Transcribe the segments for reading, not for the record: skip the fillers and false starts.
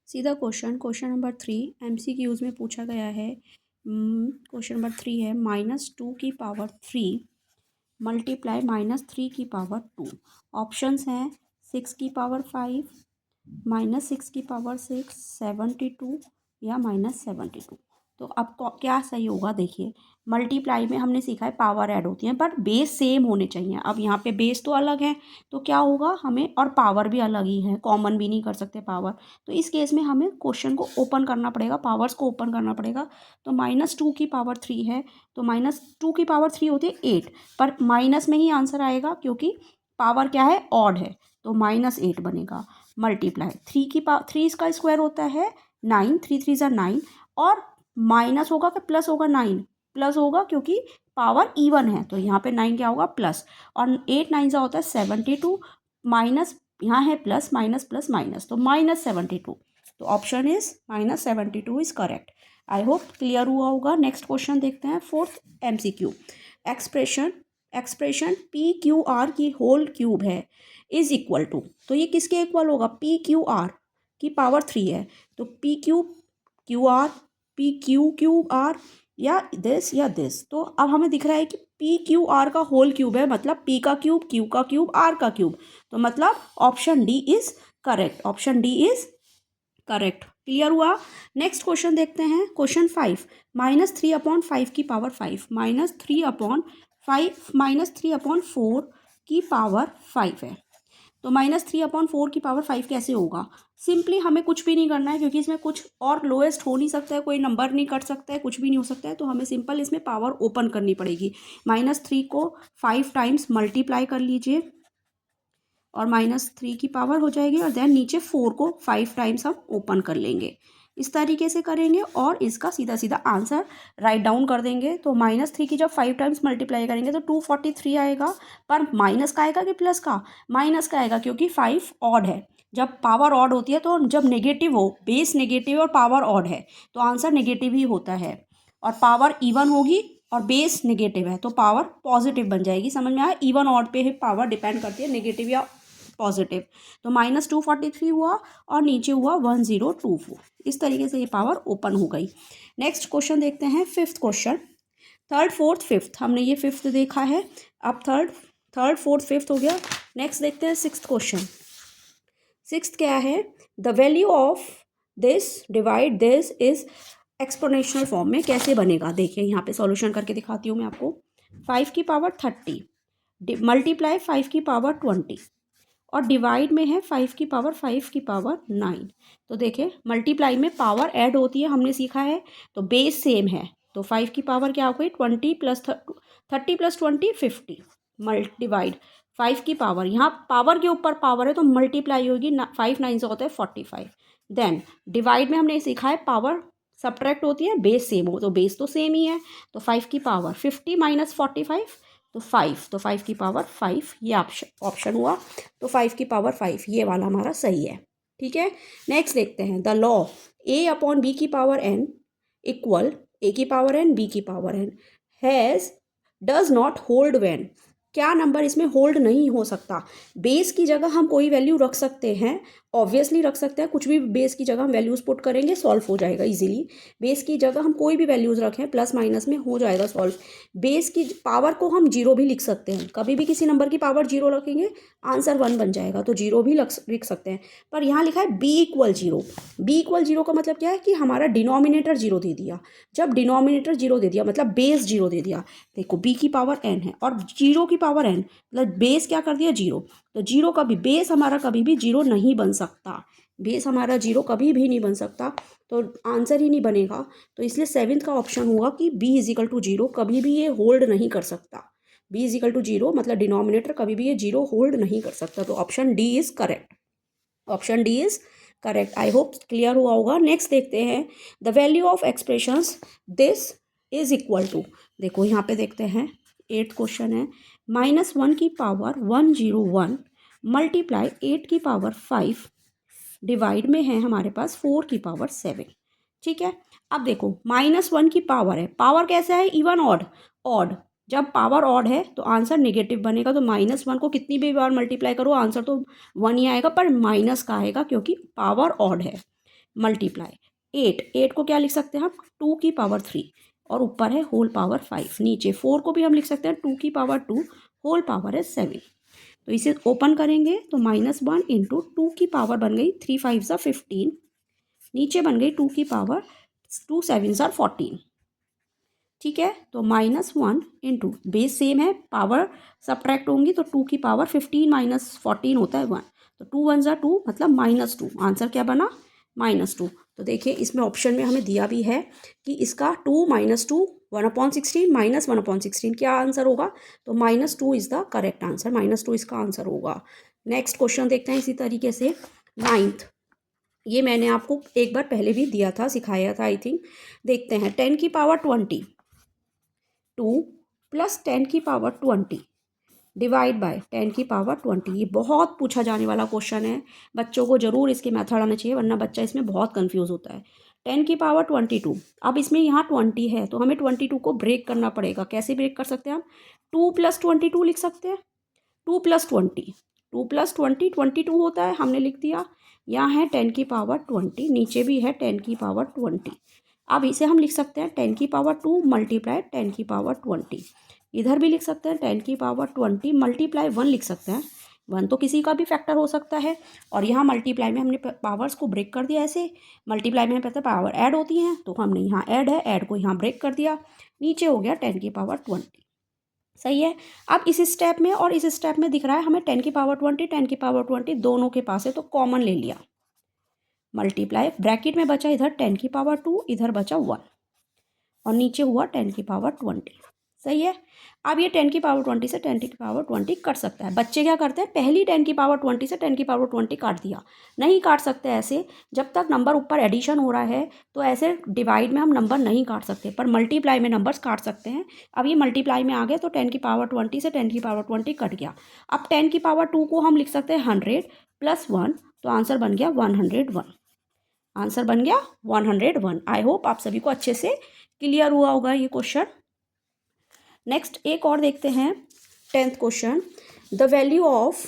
सीधा question number 3 MCQs में पूछा गया है। क्वेश्चन नंबर 3 है -2 की पावर 3 मल्टीप्लाई -3 की पावर 2। ऑप्शंस हैं 6 की पावर 5, -6 की पावर 6, 72 या -72। तो अब क्या सही होगा देखिए। मल्टीप्लाई में हमने सीखा है पावर ऐड होती है बट बेस सेम होने चाहिए। अब यहाँ पे बेस तो अलग है तो क्या होगा हमें, और पावर भी अलग ही है, कॉमन भी नहीं कर सकते पावर। तो इस केस में हमें क्वेश्चन को ओपन करना पड़ेगा, पावर्स को ओपन करना पड़ेगा। तो -2 की पावर 3 है तो -2 की पावर 3 होती है 8, पर माइनस में ही आंसर आएगा क्योंकि पावर क्या है, ऑड है, तो -8 बनेगा। मल्टीप्लाई 3 इसका स्क्वायर होता है 9, 3 3 ज़ा 9, और माइनस होगा कि प्लस होगा, 9 प्लस होगा क्योंकि पावर इवन है, तो यहाँ पे 9 क्या होगा, प्लस। और 8 9 ज़ा होता है 72, माइनस यहाँ है प्लस, माइनस प्लस माइनस, तो -72। तो option is -72 is correct. I hope clear हुआ होगा। नेक्स्ट क्वेश्चन देखते हैं, 4th MCQ। एक्सप्रेशन PQR की होल क्यूब है इज इक्वल टू, तो ये किसके इक्वल होगा, PQR की पावर 3 है तो PQR PQQR या दिस। तो अब हमें दिख रहा है कि PQR का होल क्यूब है, मतलब P का क्यूब, Q का क्यूब, R का क्यूब, तो मतलब option D is correct. Option D is correct. Clear हुआ। नेक्स्ट क्वेश्चन देखते हैं, क्वेश्चन 5। -3/5 की पावर 5, -3/4 की पावर 5 है। तो -3/4 की पावर 5 कैसे होगा। सिंपली हमें कुछ भी नहीं करना है क्योंकि इसमें कुछ और लोएस्ट हो नहीं सकता है, कोई नंबर नहीं कट सकता है, कुछ भी नहीं हो सकता है, तो हमें सिंपल इसमें पावर ओपन करनी पड़ेगी। -3 को 5 टाइम्स मल्टीप्लाई कर लीजिए और -3 की पावर हो जाएगी, और देन नीचे 4 को 5 टाइम्स हम ओपन कर लेंगे। इस तरीके से करेंगे और इसका सीधा सीधा आंसर राइट डाउन कर देंगे। तो -3 की जब 5 टाइम्स मल्टीप्लाई करेंगे तो 243 आएगा, पर माइनस का आएगा कि प्लस का, माइनस का आएगा क्योंकि 5 ऑड है। जब पावर ऑड होती है तो जब नेगेटिव हो, बेस नेगेटिव और पावर ऑड है तो आंसर नेगेटिव ही होता है, और पावर इवन होगी और बेस नेगेटिव है तो पावर पॉजिटिव बन जाएगी। समझ में आया, इवन ऑड पे ही पावर डिपेंड करती है, नेगेटिव या पॉजिटिव। तो -243 हुआ और नीचे हुआ 1024। इस तरीके से ये पावर ओपन हो गई। नेक्स्ट क्वेश्चन देखते हैं, 5th question. 3rd 4th 5th, हमने ये 5th देखा है, अब 3rd 4th 5th हो गया। नेक्स्ट देखते हैं 6th क्वेश्चन। 6th क्या है, the value of this divide this is exponential form में कैसे बनेगा। देखिए यहाँ पे सॉल्यूशन करके दिखाती हूँ मैं आपको। 5 की पावर 30 मल्टीप्लाई 5 की पावर 20 और डिवाइड में है 5 की पावर 5 की पावर 9। तो देखिए मल्टीप्लाई में पावर ऐड होती है, हमने सीखा है, तो बेस सेम है, तो 5 की पावर क्या हो गई 20 प्लस 30 प्लस 20 50 डिवाइड 5 की पावर, यहाँ पावर के ऊपर पावर है तो मल्टीप्लाई होगी, 5 9 से होता है 45। देन डिवाइड में हमने सीखा है पावर सब्ट्रैक्ट होती है, बेस सेम हो, तो बेस तो सेम ही है, तो 5 की पावर 50 - 45 तो 5, तो 5 की पावर 5 ये ऑप्शन हुआ। तो 5 की पावर 5 ये वाला हमारा सही है। ठीक है। नेक्स्ट देखते हैं, द लॉ A/B की पावर n इक्वल A की पावर n B की power n has does not hold when, क्या नंबर इसमें होल्ड नहीं हो सकता। बेस की जगह हम कोई वैल्यू रख सकते हैं, ऑब्वियसली रख सकते हैं, कुछ भी बेस की जगह हम वैल्यूज पुट करेंगे सॉल्व हो जाएगा इजीली। बेस की जगह हम कोई भी वैल्यूज रखें प्लस माइनस में हो जाएगा सॉल्व। बेस की पावर को हम 0 भी लिख सकते हैं, कभी भी किसी नंबर की पावर 0 रखेंगे आंसर 1 बन जाएगा, तो 0 भी लिख सकते हैं। पर यहाँ लिखा है B = 0। B = 0 का मतलब क्या है कि हमारा डिनोमिनेटर 0 दे दिया। जब डिनोमिनेटर 0 दे दिया मतलब बेस 0 दे दिया। देखो B की पावर n है और 0 की पावर n, मतलब बेस क्या कर दिया 0, तो 0 कभी बेस हमारा कभी भी 0 नहीं बन सकता, बेस हमारा 0 कभी भी नहीं बन सकता, तो आंसर ही नहीं बनेगा। तो इसलिए 7th का ऑप्शन होगा कि B = 0, कभी भी ये होल्ड नहीं कर सकता। B = 0 मतलब डिनोमिनेटर कभी भी ये 0 होल्ड नहीं कर सकता, तो option D is correct. Option D is correct. I hope clear हुआ होगा। नेक्स्ट देखते हैं, the value of expressions this is equal to, देखो यहाँ पे देखते हैं 8th क्वेश्चन है, -1 की पावर 101 मल्टीप्लाई 8 की पावर 5 डिवाइड में है हमारे पास 4 की पावर 7। ठीक है। अब देखो -1 की पावर है, पावर कैसा है, इवन ऑड, ऑड। जब पावर ऑड है तो आंसर नेगेटिव बनेगा, तो -1 को कितनी भी बार मल्टीप्लाई करो आंसर तो 1 ही आएगा, पर माइनस का आएगा क्योंकि पावर ऑड है। मल्टीप्लाई 8 को क्या लिख सकते हैं हम 2 की पावर 3 और ऊपर है होल पावर 5। नीचे 4 को भी हम लिख सकते हैं 2 की पावर 2 होल पावर है 7। तो इसे ओपन करेंगे तो -1 इंटू 2 की पावर बन गई 3 5 ज़ा 15, नीचे बन गई 2 की पावर 2 7 ज़ा 14। ठीक है, तो -1 इंटू बेस सेम है, पावर सब्ट्रैक्ट होंगी तो 2 की पावर 15 माइनस 14 होता है 1, तो 2 1 ज़ा 2 मतलब -2। आंसर क्या बना -2। तो देखिए इसमें ऑप्शन में हमें दिया भी है कि इसका 2 -2 1/16 -1/16 क्या आंसर होगा, तो -2 इज़ द करेक्ट आंसर, -2 इसका आंसर होगा। नेक्स्ट क्वेश्चन देखते हैं इसी तरीके से 9th। ये मैंने आपको एक बार पहले भी दिया था, सिखाया था आई थिंक। देखते हैं 10 की पावर 20 2 प्लस 10 की पावर 20 डिवाइड बाय 10 की पावर 20। ये बहुत पूछा जाने वाला क्वेश्चन है, बच्चों को ज़रूर इसके मेथड आना चाहिए वरना बच्चा इसमें बहुत कंफ्यूज होता है। 10 की पावर 22, अब इसमें यहाँ 20 है तो हमें 22 को ब्रेक करना पड़ेगा। कैसे ब्रेक कर सकते हैं हम, 2 + 22 लिख सकते हैं, 2 + 20 2 + 20 22 होता है, हमने लिख दिया। यहाँ है 10 की पावर 20, नीचे भी है 10 की पावर 20। अब इसे हम लिख सकते हैं 10 की पावर 2 मल्टीप्लाई 10 की पावर 20। इधर भी लिख सकते हैं 10 की पावर 20 मल्टीप्लाई 1 लिख सकते हैं, 1 तो किसी का भी फैक्टर हो सकता है। और यहाँ मल्टीप्लाई में हमने पावर्स को ब्रेक कर दिया, ऐसे मल्टीप्लाई में पता पावर ऐड होती हैं तो हमने यहाँ ऐड है, ऐड को यहाँ ब्रेक कर दिया, नीचे हो गया 10 की पावर 20। सही है। अब इस स्टेप में और इस स्टेप में दिख रहा है हमें 10 की पावर 20 10 की पावर 20 दोनों के पास है तो कॉमन ले लिया, मल्टीप्लाई ब्रैकेट में बचा इधर 10 की पावर 2 इधर बचा 1 और नीचे हुआ 10 की पावर 20। सही है। अब ये 10 की पावर 20 से 10 की पावर 20 कट सकता है। बच्चे क्या करते हैं, पहली 10 की पावर 20 से 10 की पावर 20 काट दिया, नहीं काट सकते ऐसे, जब तक नंबर ऊपर एडिशन हो रहा है तो ऐसे डिवाइड में हम नंबर नहीं काट सकते, पर मल्टीप्लाई में नंबर्स काट सकते हैं। अब ये मल्टीप्लाई में आ गए तो 10 की पावर 20 से 10 की पावर 20 कट गया। अब 10 की पावर 2 को हम लिख सकते हैं 100 + 1, तो आंसर बन गया 101। आंसर बन गया 101। आई होप आप सभी को अच्छे से क्लियर हुआ होगा ये क्वेश्चन। नेक्स्ट एक और देखते हैं 10th question. The value of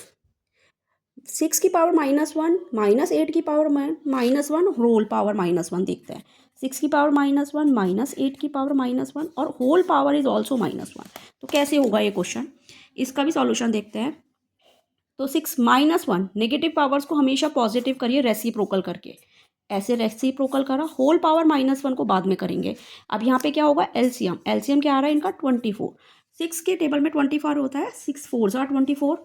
6 की पावर -1 -8 की पावर -1 होल पावर -1 देखते हैं। 6 की पावर -1 -8 की पावर -1 और होल पावर इज ऑल्सो -1, तो कैसे होगा ये क्वेश्चन, इसका भी सॉल्यूशन देखते हैं। तो 6 -1 नेगेटिव पावर्स को हमेशा पॉजिटिव करिए रेसिप्रोकल करके, ऐसे रेसिप्रोकल करा, होल पावर -1 को बाद में करेंगे। अब यहाँ पे क्या होगा, एलसीएम, एलसीएम क्या आ रहा है इनका 24। 6 के टेबल में 24 होता है, 6 4 ज़ा 24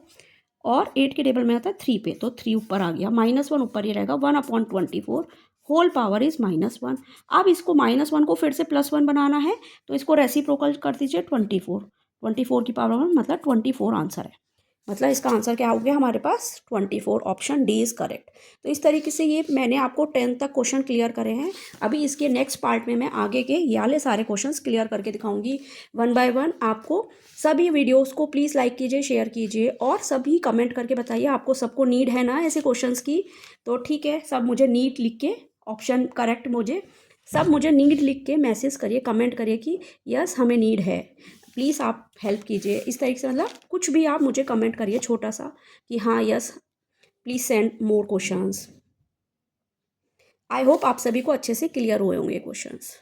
और 8 के टेबल में आता है 3 पे, तो 3 ऊपर आ गया, -1 ऊपर ही रहेगा, 1/24 होल पावर इज -1। अब इसको -1 को फिर से +1 बनाना है तो इसको रेसिप्रोकल कर दीजिए 24 की पावर 1 मतलब 24 आंसर है। मतलब इसका आंसर क्या हो गया हमारे पास 24, ऑप्शन डी इज़ करेक्ट। तो इस तरीके से ये मैंने आपको 10 तक क्वेश्चन क्लियर करे हैं। अभी इसके नेक्स्ट पार्ट में मैं आगे के ये वाले सारे क्वेश्चंस क्लियर करके दिखाऊंगी 1 बाय 1 आपको। सभी वीडियोस को प्लीज़ लाइक कीजिए, शेयर कीजिए और सभी कमेंट करके बताइए आपको सबको नीड है ना ऐसे क्वेश्चंस की, तो ठीक है, सब मुझे नीड लिख के ऑप्शन करेक्ट सब मुझे नीड लिख के मैसेज करिए, कमेंट करिए कि यस हमें नीड है। प्लीज़ आप हेल्प कीजिए इस तरीके से, मतलब कुछ भी आप मुझे कमेंट करिए छोटा सा कि हाँ yes please send more questions. I hope आप सभी को अच्छे से क्लियर हुए होंगे क्वेश्चंस।